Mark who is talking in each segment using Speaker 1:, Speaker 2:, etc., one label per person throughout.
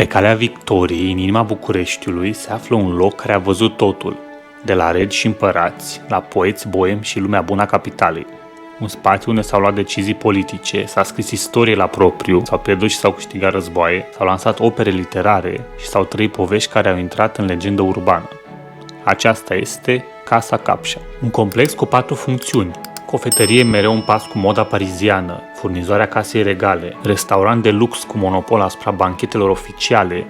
Speaker 1: Pe Calea Victoriei, în inima Bucureștiului, se află un loc care a văzut totul, de la regi și împărați, la poeți, boemi și lumea bună a capitalei. Un spațiu unde s-au luat decizii politice, s-a scris istorie la propriu, s-au pierdut și s-au câștigat războaie, s-au lansat opere literare și s-au trăit povești care au intrat în legendă urbană. Aceasta este Casa Capșa, un complex cu 4 funcțiuni: cofetărie mereu în pas cu moda pariziană, furnizoarea casei regale, restaurant de lux cu monopol asupra banchetelor oficiale,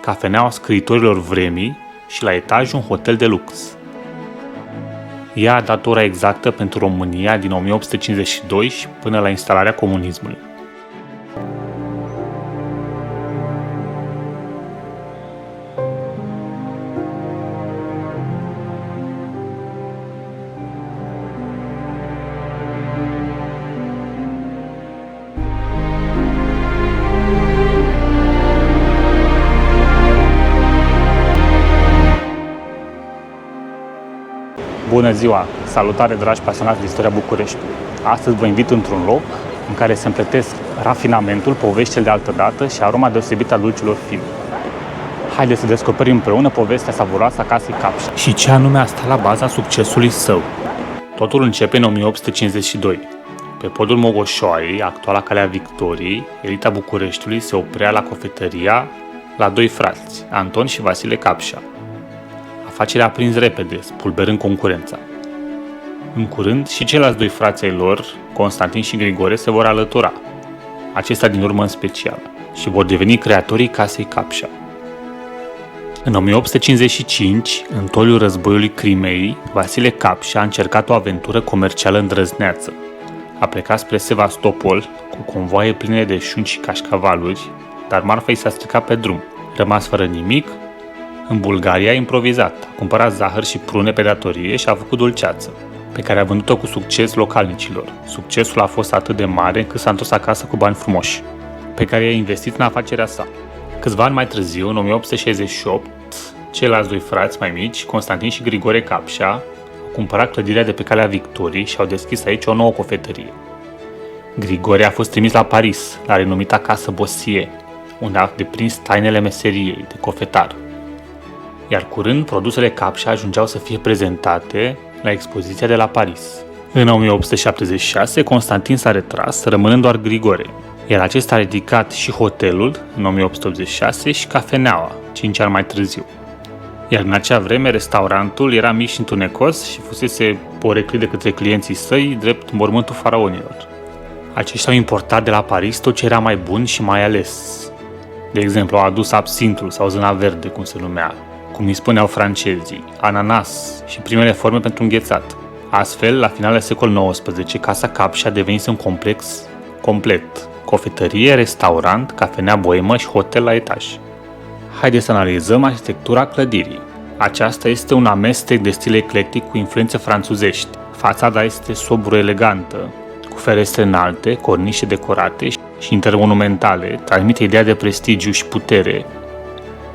Speaker 1: cafeneaua scriitorilor vremii și la etaj un hotel de lux. Ea a dat ora exactă pentru România din 1852 și până la instalarea comunismului. Bună ziua! Salutare, dragi pasionați de istoria Bucureștiului! Astăzi vă invit într-un loc în care se împletesc rafinamentul, poveștile de altă dată și aroma deosebită a dulciilor fine. Haideți să descoperim împreună povestea savuroasă a Casei Capșa și ce anume a stat la baza succesului său. Totul începe în 1852. Pe podul Mogoșoarei, actuala Calea Victoriei, elita Bucureștiului se oprea la cofetăria la 2 frați, Anton și Vasile Capșa. Afacerea a prins repede, spulberând concurența. În curând, și ceilalți 2 frați ai lor, Constantin și Grigore, se vor alătura, acesta din urmă în special, și vor deveni creatorii Casei Capșa. În 1855, în toiul războiului Crimeei, Vasile Capșa a încercat o aventură comercială îndrăzneață. A plecat spre Sevastopol cu convoaie pline de șunci și cașcavaluri, dar marfa i s-a stricat pe drum. Rămas fără nimic, în Bulgaria a improvizat, a cumpărat zahăr și prune pe datorie și a făcut dulceață, pe care a vândut-o cu succes localnicilor. Succesul a fost atât de mare încât s-a întors acasă cu bani frumoși, pe care i-a investit în afacerea sa. Câțiva ani mai târziu, în 1868, ceilalți 2 frați mai mici, Constantin și Grigore Capșa, au cumpărat clădirea de pe Calea Victoriei și au deschis aici o nouă cofetărie. Grigore a fost trimis la Paris, la renumita casă Bossier, unde a deprins tainele meseriei de cofetar. Iar curând, produsele Capșa ajungeau să fie prezentate la expoziția de la Paris. În 1876, Constantin s-a retras, rămânând doar Grigore, iar acesta a ridicat și hotelul în 1886 și cafeneaua, 5 ani mai târziu. Iar în acea vreme, restaurantul era mic și întunecos și fusese poreclit de către clienții săi drept mormântul faraonilor. Aceștia au importat de la Paris tot ce era mai bun și mai ales. De exemplu, au adus absintul sau zâna verde, cum se numea, cum îi spuneau francezii, ananas și primele forme pentru înghețat. Astfel, la finalul secolului XIX, Casa Capșa a devenit un complex complet: cofetărie, restaurant, cafenea boemă și hotel la etaj. Haideți să analizăm arhitectura clădirii. Aceasta este un amestec de stil eclectic cu influențe franțuzești. Fațada este sobru-elegantă, cu ferestre înalte, cornișe decorate și intermonumentale, transmite ideea de prestigiu și putere.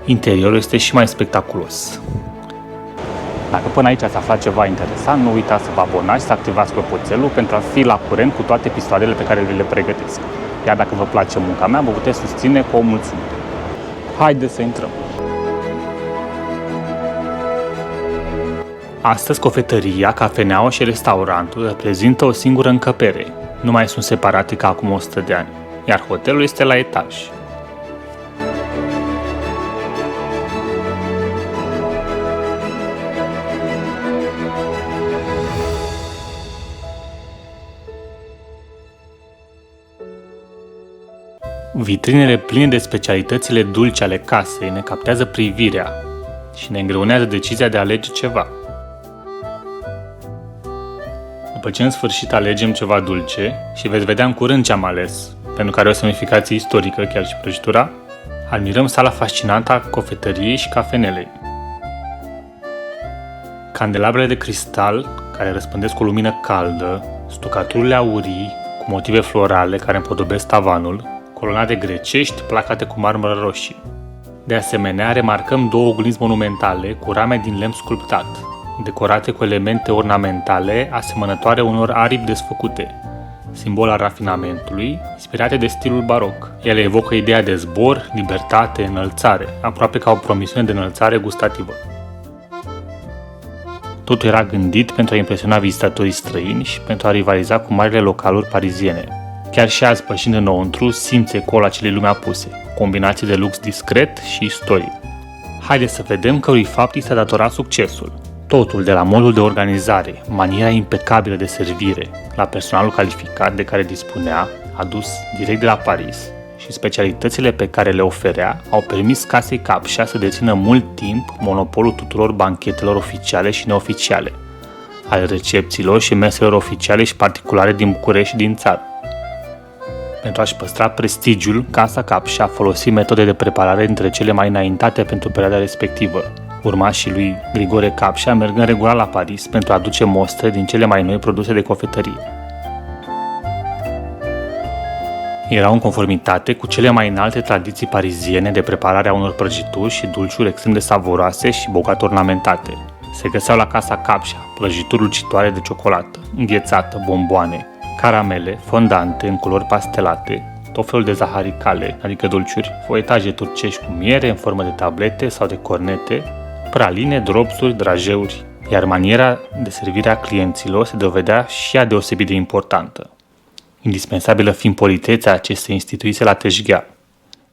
Speaker 1: Interiorul este și mai spectaculos. Dacă până aici ați aflat ceva interesant, nu uitați să vă abonați și să activați clopoțelul pentru a fi la curent cu toate episoadele pe care le pregătesc. Iar dacă vă place munca mea, vă puteți susține cu o mulțumire. Haideți să intrăm! Astăzi, cofetăria, cafeneaua și restaurantul reprezintă o singură încăpere. Nu mai sunt separate ca acum 100 de ani, iar hotelul este la etaj. Vitrinele pline de specialitățile dulci ale casei ne captează privirea și ne îngreunează decizia de a alege ceva. După ce în sfârșit alegem ceva dulce și veți vedea în curând ce am ales, pentru că are o semnificație istorică, chiar și prăjitura, admirăm sala fascinantă a cofetăriei și cafenelei. Candelabrele de cristal care răspândesc o lumină caldă, stucaturile aurii cu motive florale care împodobesc tavanul, colonade grecești placate cu marmură roșie. De asemenea, remarcăm 2 oglinzi monumentale cu rame din lemn sculptat, decorate cu elemente ornamentale asemănătoare unor aripi desfăcute, simbol al rafinamentului, inspirate de stilul baroc. Ele evocă ideea de zbor, libertate, înălțare, aproape ca o promisiune de înălțare gustativă. Totul era gândit pentru a impresiona vizitatorii străini și pentru a rivaliza cu marile localuri pariziene. Chiar și azi, pășind înăuntru, simți ecoul acelei lume apuse, combinație de lux discret și istorie. Haideți să vedem cărui fapt i s-a datorat succesul. Totul, de la modul de organizare, maniera impecabilă de servire, la personalul calificat de care dispunea, adus direct de la Paris, și specialitățile pe care le oferea, au permis casei Capșa să dețină mult timp monopolul tuturor banchetelor oficiale și neoficiale, ale recepțiilor și meselor oficiale și particulare din București și din țară. Pentru a-și păstra prestigiul, Casa Capșa a folosit metode de preparare dintre cele mai înaintate pentru perioada respectivă. Urmașii lui Grigore Capșa mergând regulat la Paris pentru a aduce mostre din cele mai noi produse de cofetărie. Erau în conformitate cu cele mai înalte tradiții pariziene de preparare a unor prăjituri și dulciuri extrem de savuroase și bogat ornamentate. Se găseau la Casa Capșa prăjituri lucitoare de ciocolată, înghețată, bomboane, caramele, fondante în culori pastelate, tot felul de zaharicale, adică dulciuri, foietaje turcești cu miere în formă de tablete sau de cornete, praline, dropsuri, drajeuri, iar maniera de servire a clienților se dovedea și ea deosebit de importantă. Indispensabilă fiind politețea ce se instituise la teșghea.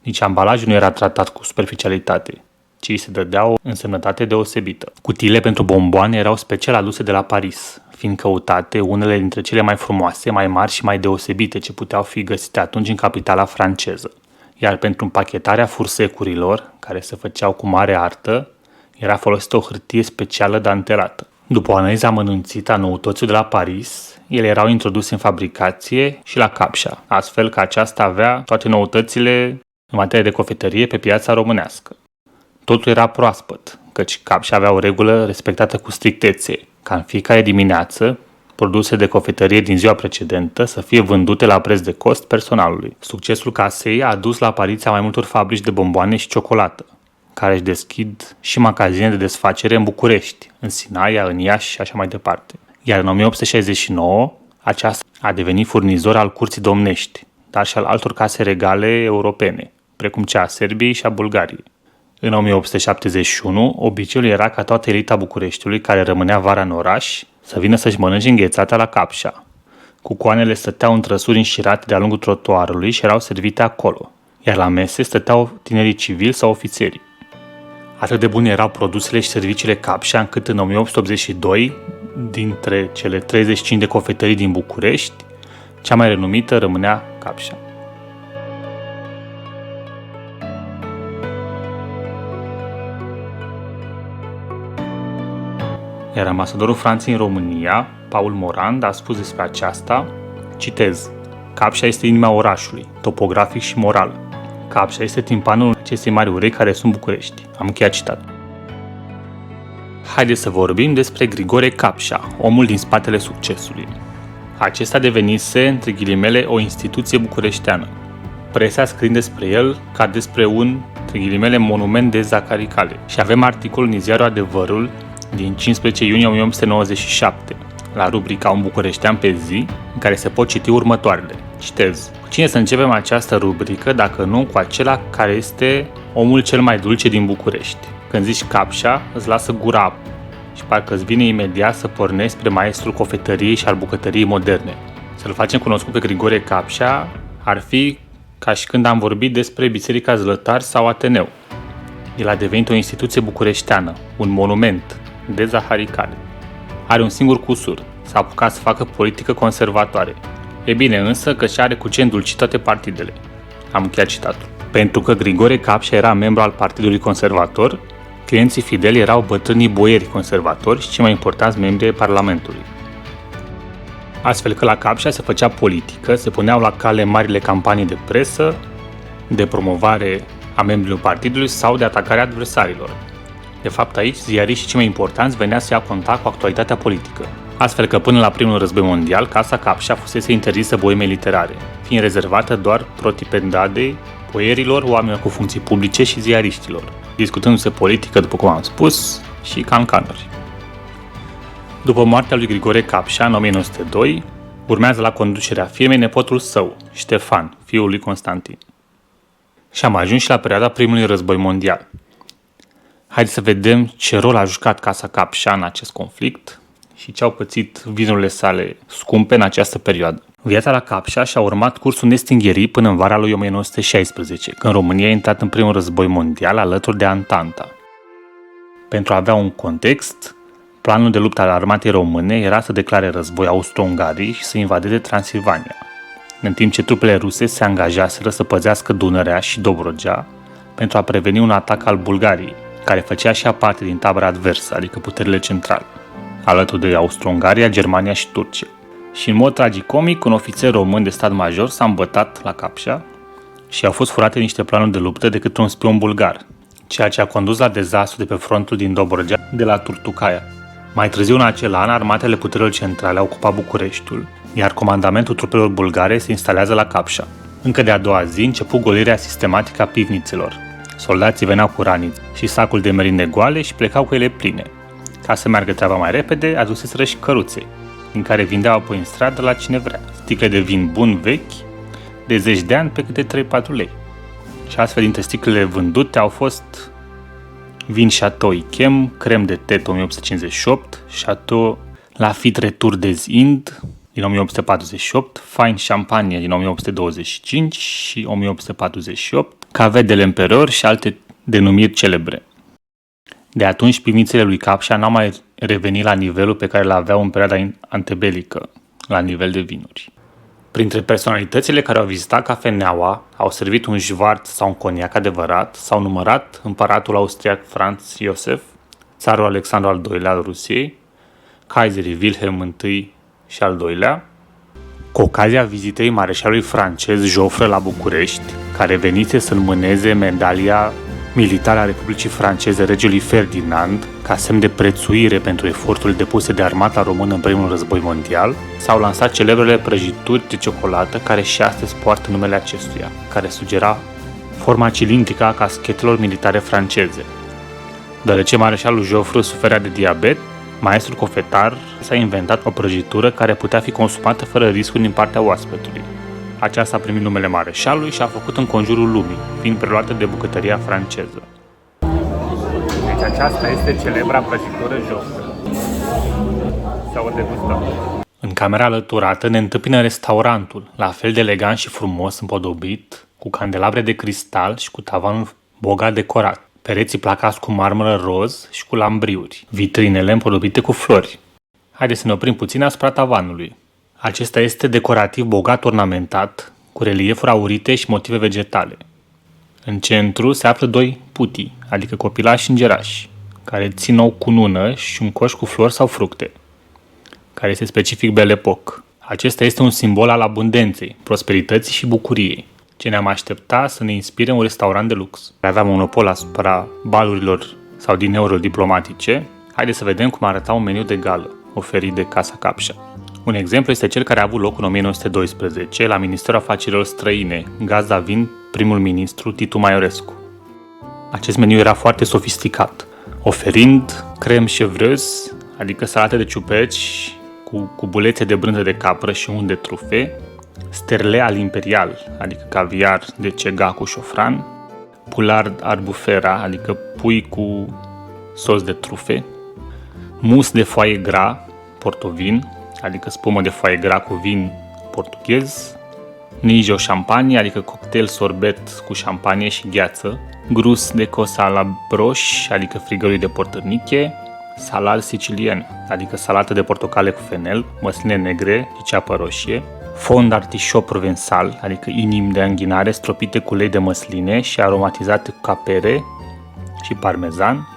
Speaker 1: Nici ambalajul nu era tratat cu superficialitate, ci îi se dădea o însemnătate deosebită. Cutiile pentru bomboane erau special aduse de la Paris, fiind căutate unele dintre cele mai frumoase, mai mari și mai deosebite ce puteau fi găsite atunci în capitala franceză. Iar pentru împachetarea fursecurilor, care se făceau cu mare artă, era folosită o hârtie specială dantelată. După o analiză amănunțită a noutăților de la Paris, ele erau introduse în fabricație și la Capșa, astfel că aceasta avea toate noutățile în materie de cofetărie pe piața românească. Totul era proaspăt, căci Capșa avea o regulă respectată cu strictețe, ca în fiecare dimineață, produse de cofetărie din ziua precedentă să fie vândute la preț de cost personalului. Succesul casei a adus la apariția mai multor fabrici de bomboane și ciocolată, care își deschid și magazine de desfacere în București, în Sinaia, în Iași și așa mai departe. Iar în 1869, aceasta a devenit furnizor al curții domnești, dar și al altor case regale europene, precum cea a Serbiei și a Bulgariei. În 1871, obiceiul era ca toată elita Bucureștiului care rămânea vara în oraș să vină să-și mănânce înghețata la Capșa. Cucoanele stăteau în trăsuri înșirate de-a lungul trotuarului și erau servite acolo, iar la mese stăteau tinerii civili sau ofițerii. Atât de bune erau produsele și serviciile Capșa, încât în 1882, dintre cele 35 de cofetării din București, cea mai renumită rămânea Capșa. Iar ambasadorul Franței în România, Paul Morand, a spus despre aceasta, citez: Capșa este inima orașului, topografic și moral. Capșa este timpanul acestei mari urechi care sunt București. Am încheiat citatul. Haideți să vorbim despre Grigore Capșa, omul din spatele succesului. Acesta devenise, între ghilimele, o instituție bucureșteană. Presa scriind despre el ca despre un, între ghilimele, monument de zacaricale. Și avem articolul din ziarul Adevărul din 15 iunie 1897, la rubrica Un bucureștean pe zi, în care se pot citi următoarele. Citez: cu cine să începem această rubrică dacă nu cu acela care este omul cel mai dulce din București? Când zici Capșa, îți lasă gura și parcă îți vine imediat să pornești spre maestrul cofetăriei și al bucătăriei moderne. Să-l facem cunoscut pe Grigore Capșa ar fi ca și când am vorbit despre Biserica Zlătar sau Ateneu. El a devenit o instituție bucureșteană, un monument de zaharicale. Are un singur cusur: s-a apucat să facă politică conservatoare. E bine însă că și are cu ce îndulci toate partidele. Am încheiat citatul. Pentru că Grigore Capșa era membru al Partidului Conservator, clienții fideli erau bătrânii boieri conservatori și cei mai importanți membri ai Parlamentului. Astfel că la Capșa se făcea politică, se puneau la cale marile campanii de presă, de promovare a membrilor partidului sau de atacare a adversarilor. De fapt, aici, ziariștii cei mai importanți venea să ia contact cu actualitatea politică. Astfel că până la primul război mondial, Casa Capșa fusese interzisă boemei literare, fiind rezervată doar protipendadei, boierilor, oamenilor cu funcții publice și ziariștilor, discutându-se politică, după cum am spus, și cancanuri. După moartea lui Grigore Capșa, în 1902, Urmează la conducerea firmei nepotul său, Ștefan, fiul lui Constantin. Și am ajuns și la perioada Primului Război Mondial. Haideți să vedem ce rol a jucat Casa Capșa în acest conflict și ce au pățit vinurile sale scumpe în această perioadă. Viața la Capșa și-a urmat cursul nestingerii până în vara lui 1916, când România a intrat în Primul Război Mondial alături de Antanta. Pentru a avea un context, planul de luptă al armatei române era să declare război Austro-Ungariei și să invadeze Transilvania, în timp ce trupele ruse se angajaseră să păzească Dunărea și Dobrogea pentru a preveni un atac al Bulgariei, care făcea și ea parte din tabăra adversă, adică puterile centrale, alături de Austro-Ungaria, Germania și Turcia. Și în mod tragicomic, un ofițer român de stat major s-a îmbătat la Capșa și au fost furate niște planuri de luptă de către un spion bulgar, ceea ce a condus la dezastru de pe frontul din Dobrogea de la Turtucaia. Mai târziu în acel an, armatele puterilor centrale au ocupat Bucureștiul, iar comandamentul trupelor bulgare se instalează la Capșa. Încă de a doua zi începu golirea sistematică a pivnițelor. Soldații veneau cu raniți și sacul de merinde goale și plecau cu ele pline. Ca să meargă treaba mai repede, aduseseră și căruțe, din care vindeau apoi în stradă la cine vrea, sticle de vin bun vechi, de 10 de ani pe câte 3-4 lei. Și astfel dintre sticlele vândute au fost vin Chateau Yquem, crem de tet 1858, Chateau Lafite Retour des Indes din 1848, Fine Champagne din 1825 și 1848, Cave de l'Empereur și alte denumiri celebre. De atunci, pivnițele lui Capșa n-au mai revenit la nivelul pe care l-aveau în perioada antebelică, la nivel de vinuri. Printre personalitățile care au vizitat cafeneaua, au servit un jvart sau un coniac adevărat, s-au numărat împăratul austriac Franz Josef, țarul Alexandru al II-lea al Rusiei, kaiserii Wilhelm I și al II-lea, cu ocazia vizitei mareșalului francez Joffre la București, care venise să înmâneze medalia militară a Republicii Franceze regelui Ferdinand, ca semn de prețuire pentru eforturile depuse de armata română în Primul Război Mondial, s-au lansat celebrele prăjituri de ciocolată care și astăzi poartă numele acestuia, care sugera forma cilindrică a caschetelor militare franceze. Deoarece mareșalul Joffre suferea de diabet, maestrul cofetar s-a inventat o prăjitură care putea fi consumată fără riscuri din partea oaspetului. Aceasta a primit numele mareșalului și a făcut în conjurul lumii, fiind preluată de bucătăria franceză. Deci aceasta este celebra prăjitură Joffre. Să o degustăm. În camera alăturată ne întâmpină restaurantul, la fel de elegant și frumos împodobit, cu candelabre de cristal și cu tavanul bogat decorat, pereții placați cu marmură roz și cu lambriuri, vitrinele împodobite cu flori. Haideți să ne oprim puțin asupra tavanului. Acesta este decorativ bogat ornamentat, cu reliefuri aurite și motive vegetale. În centru se află doi putii, adică copilași îngerași, care țin o cunună și un coș cu flori sau fructe, care este specific Belle Époque. Acesta este un simbol al abundenței, prosperității și bucuriei, ce ne-am aștepta să ne inspire un restaurant de lux. Aveam monopol asupra balurilor sau dineurilor diplomatice. Haideți să vedem cum arăta un meniu de gală oferit de Casa Capșa. Un exemplu este cel care a avut loc în 1912 la Ministerul Afacerilor Străine, gazda fiind primul ministru Titu Maiorescu. Acest meniu era foarte sofisticat, oferind crème chevreuse, adică salate de ciuperci cu bulețe de brânză de capră și unt de trufe, sterle al imperial, adică caviar de cega cu șofran, poulard arbufera, adică pui cu sos de trufe, mousse de foie gras, portovin, adică spumă de foie gras cu vin portughez, nijo champagne, adică cocktail sorbet cu șampanie și gheață, grus de cosa la broș, adică frigărui de portărniche, salal sicilien, adică salată de portocale cu fenel, măsline negre și ceapă roșie, fond artișot provençal, adică inimi de înghinare stropite cu lei de măsline și aromatizate cu capere și parmezan,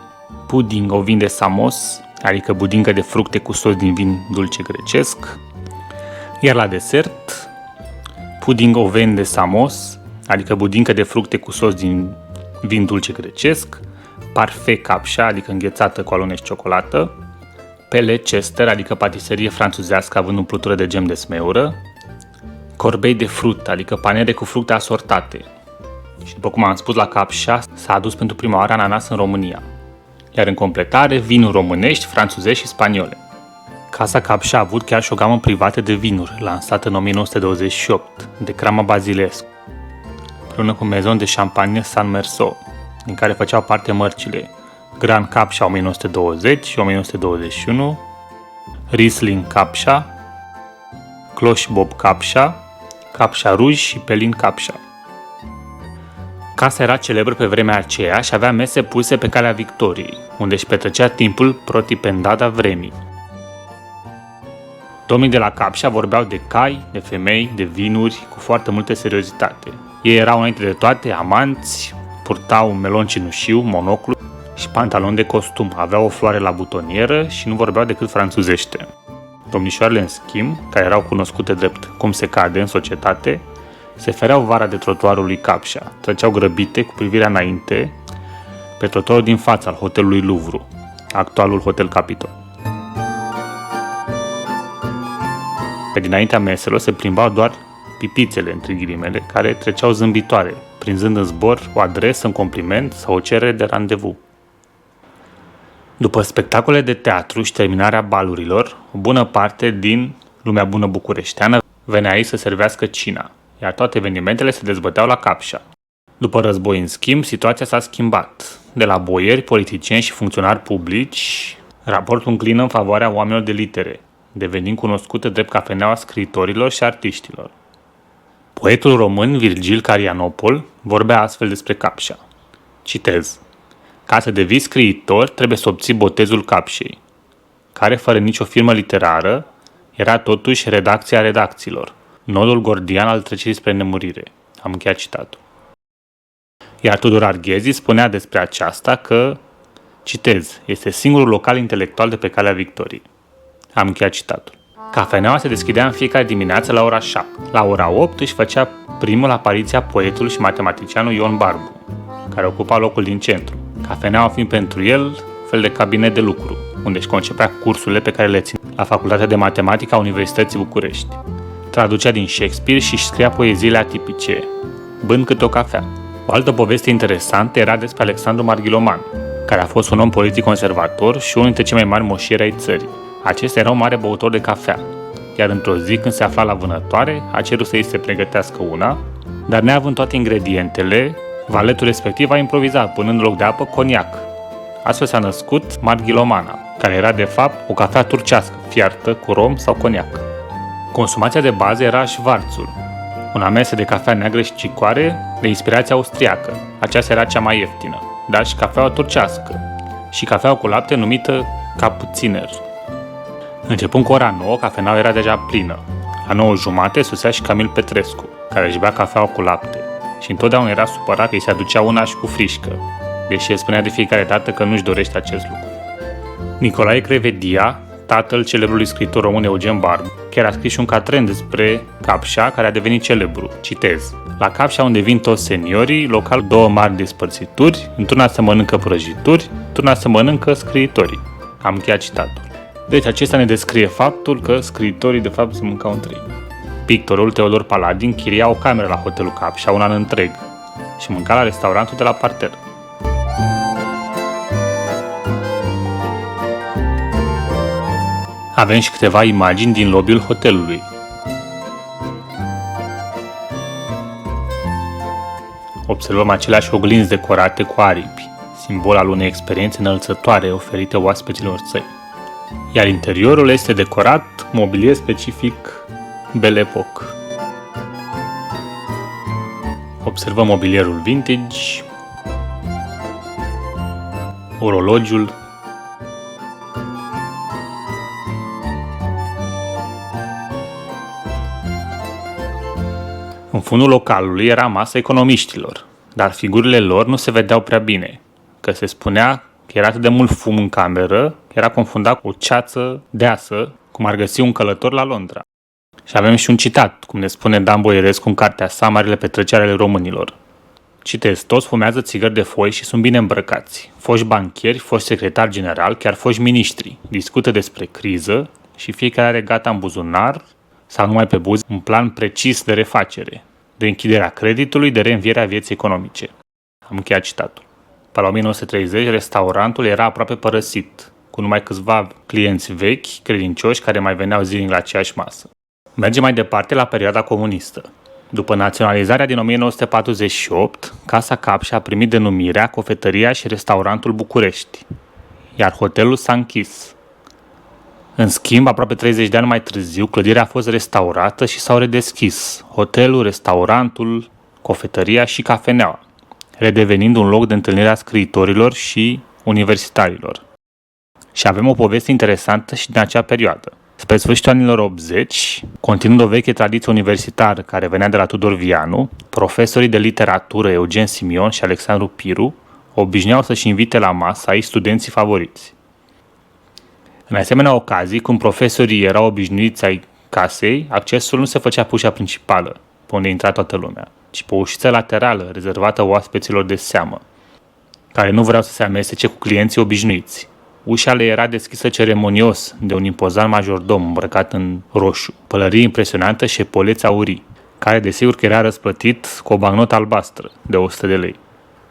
Speaker 1: pudding au vin de samos, adică budincă de fructe cu sos din vin dulce grecesc, iar la desert, pudding au vin de samos, adică budincă de fructe cu sos din vin dulce grecesc, parfait Capșa, adică înghețată cu alune și ciocolată, pele Chester, adică patiserie franțuzească având umplutură de gem de smeură, corbeille de fruct, adică panere cu fructe asortate. Și după cum am spus, la Capșa s-a adus pentru prima oară ananas în România. Iar în completare, vinuri românești, franțuzești și spaniole. Casa Capșa a avut chiar și o gamă privată de vinuri, lansată în 1928, de Crama Bazilescu, împreună cu Maison de Champagne San Merceau, din care făceau parte mărcile Grand Capșa 1920 și 1921, Riesling Capșa, Cloche Bob Capșa, Capșa Rouge și Pelin Capșa. Casa era celebră pe vremea aceea și avea mese puse pe Calea Victoriei, unde își petrecea timpul protipendada vremii. Domnii de la Capșa vorbeau de cai, de femei, de vinuri, cu foarte multă seriozitate. Ei erau înainte de toate amanți, purtau un melon cenușiu, monoclu și pantalon de costum, aveau o floare la butonieră și nu vorbeau decât franțuzește. Domnișoarele, în schimb, care erau cunoscute drept cum se cade în societate, se fereau vara de trotuarul lui Capșa, treceau grăbite cu privirea înainte pe trotuarul din fața al hotelului Louvre, actualul Hotel Capitol. Pe dinaintea meselor se plimbau doar pipițele, între ghilimele, care treceau zâmbitoare, prinzând în zbor o adresă, un compliment sau o cerere de randevu. După spectacole de teatru și terminarea balurilor, o bună parte din lumea bună bucureșteană venea aici să servească cina, iar toate evenimentele se dezbăteau la Capșa. După război, în schimb, situația s-a schimbat. De la boieri, politicieni și funcționari publici, raportul înclină în favoarea oamenilor de litere, devenind cunoscută drept cafeneaua scriitorilor și artiștilor. Poetul român Virgil Carianopol vorbea astfel despre Capșa. Citez: ca să devii scriitor, trebuie să obții botezul Capșei, care, fără nicio firmă literară, era totuși redacția redacțiilor, nodul gordian al trecerii spre nemurire. Am încheiat citatul. Iar Tudor Arghezi spunea despre aceasta că, citez, este singurul local intelectual de pe Calea Victoriei. Am încheiat citatul. Cafeneaua se deschidea în fiecare dimineață la ora 7. La ora 8 își făcea primul apariția poetul și matematicianul Ion Barbu, care ocupa locul din centru, cafeneaua fiind pentru el fel de cabinet de lucru, unde își concepea cursurile pe care le ținea la Facultatea de Matematică a Universității București. Traducea din Shakespeare și își scria poeziile atipice, bând câte o cafea. O altă poveste interesantă era despre Alexandru Marghiloman, care a fost un om politic conservator și unul dintre cei mai mari moșieri ai țării. Acesta era un mare băutor de cafea, iar într-o zi când se afla la vânătoare, a cerut să îi se pregătească una, dar neavând toate ingredientele, valetul respectiv a improvizat, punând în loc de apă coniac. Astfel s-a născut Marghilomana, care era de fapt o cafea turcească, fiartă cu rom sau coniac. Consumația de bază era șvarțul, un amestec de cafea neagră și cicoare de inspirație austriacă. Aceasta era cea mai ieftină, dar și cafeaua turcească și cafeaua cu lapte numită cappucciner. Începând cu ora 9, cafeneaua era deja plină. La 9:30 susea și Camil Petrescu, care își bea cafeaua cu lapte și întotdeauna era supărat că îi se aducea una și cu frișcă, deși el spunea de fiecare dată că nu-și dorește acest lucru. Nicolae Crevedia, tatăl celebrului scriitor român Eugen Barbu, chiar a scris și un catren despre Capșa, care a devenit celebru. Citez: la Capșa, unde vin toți seniorii, local două mari despărțituri, într-una se mănâncă prăjituri, într-una se mănâncă scriitorii. Am încheiat citatul. Deci acesta ne descrie faptul că scriitorii de fapt se mâncau între ei. Pictorul Teodor Paladin chiria o cameră la hotelul Capșa un an întreg și mânca la restaurantul de la parter. Avem și câteva imagini din lobby-ul hotelului. Observăm aceleași oglinzi decorate cu aripi, simbol al unei experiențe înălțătoare oferite oaspeților săi. Iar interiorul este decorat mobilier specific Belle Époque. Observăm mobilierul vintage, orologiul, în fundul localului era masa economiștilor, dar figurile lor nu se vedeau prea bine, că se spunea că era atât de mult fum în cameră, că era confundat cu o ceață deasă, cum ar găsi un călător la Londra. Și avem și un citat, cum ne spune Dan Boierescu în cartea sa Marile petreceri ale românilor. Citez: toți fumează țigări de foi și sunt bine îmbrăcați. Foști banchieri, foști secretari general, chiar foști miniștri, discută despre criză și fiecare are gata în buzunar sau numai pe buzi un plan precis de refacere, de închiderea creditului, de reînvierea vieții economice. Am încheiat citatul. Pe la 1930, restaurantul era aproape părăsit, cu numai câțiva clienți vechi, credincioși, care mai veneau zilnic la aceeași masă. Mergem mai departe la perioada comunistă. După naționalizarea din 1948, Casa Capșa a primit denumirea Cofetăria și Restaurantul București, iar hotelul s-a închis. În schimb, aproape 30 de ani mai târziu, clădirea a fost restaurată și s-au redeschis hotelul, restaurantul, cofetăria și cafeneaua, redevenind un loc de întâlnire a scriitorilor și universitarilor. Și avem o poveste interesantă și din acea perioadă. Spre sfârșitul anilor 80, continuând o veche tradiție universitară care venea de la Tudor Vianu, profesorii de literatură Eugen Simion și Alexandru Piru obișnuiau să-și invite la masă aici studenții favoriți. În asemenea ocazii, când profesorii erau obișnuiți ai casei, accesul nu se făcea pe ușa principală, pe unde intra toată lumea, ci pe o ușiță laterală rezervată oaspeților de seamă, care nu vreau să se amestece cu clienții obișnuiți. Ușa le era deschisă ceremonios de un impozant majordom îmbrăcat în roșu, pălărie impresionantă și epoleți aurii, care desigur că era răsplătit cu o bancnotă albastră de 100 de lei.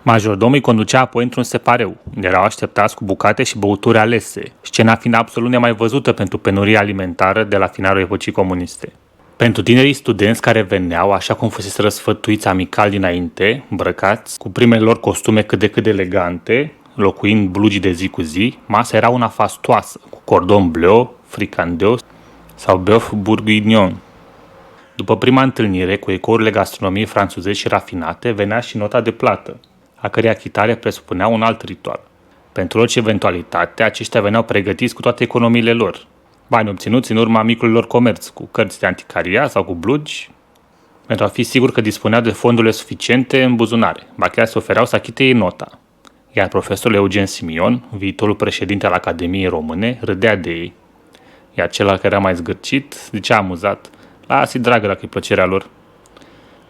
Speaker 1: Majordomul îi conducea apoi într-un separeu, unde erau așteptați cu bucate și băuturi alese, scena fiind absolut nemai văzută pentru penuria alimentară de la finalul epocii comuniste. Pentru tinerii studenți care veneau, așa cum fusese răsfătuiți amical dinainte, îmbrăcați, cu primele lor costume cât de cât elegante, locuind blugii de zi cu zi, masa era una fastoasă, cu cordon bleu, fricandeu sau bœuf bourguignon. După prima întâlnire cu ecourile gastronomiei franțuzești și rafinate, venea și nota de plată, a cărei achitare presupunea un alt ritual. Pentru orice eventualitate, aceștia veneau pregătiți cu toate economiile lor, bani obținuți în urma micului lor comerț, cu cărți de anticaria sau cu blugi, pentru a fi sigur că dispuneau de fondurile suficiente în buzunare, ba chiar se ofereau să achite ei nota. Iar profesorul Eugen Simion, viitorul președinte al Academiei Române, râdea de ei. Iar celălalt care era mai zgârcit zicea amuzat: "Lasă-i dragă dacă e plăcerea lor."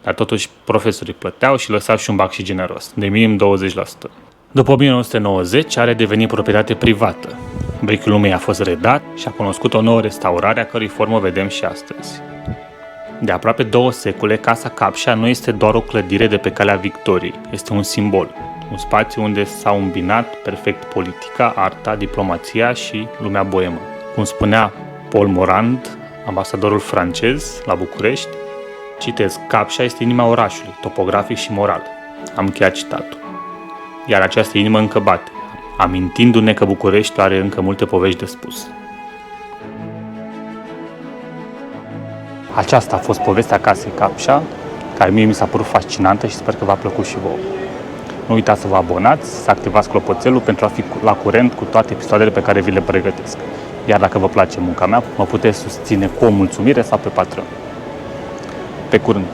Speaker 1: Dar totuși profesorii plăteau și lăsau și un bacșiș generos, de minim 20%. După 1990 a redevenit proprietate privată. Vechiul lume a fost redat și a cunoscut o nouă restaurare, a cărei formă vedem și astăzi. De aproape 2 secole, Casa Capșa nu este doar o clădire de pe calea victoriei, este un simbol, un spațiu unde s-au îmbinat perfect politica, arta, diplomația și lumea boemă. Cum spunea Paul Morand, ambasadorul francez la București, citez: "Capșa este inima orașului, topografic și moral." Am încheiat citatul. Iar această inimă încă bate, amintindu-ne că București are încă multe povești de spus. Aceasta a fost povestea Casei Capșa, care mie mi s-a părut fascinantă și sper că v-a plăcut și vouă. Nu uitați să vă abonați, să activați clopoțelul pentru a fi la curent cu toate episoadele pe care vi le pregătesc. Iar dacă vă place munca mea, mă puteți susține cu o mulțumire sau pe Patreon. Pe curând!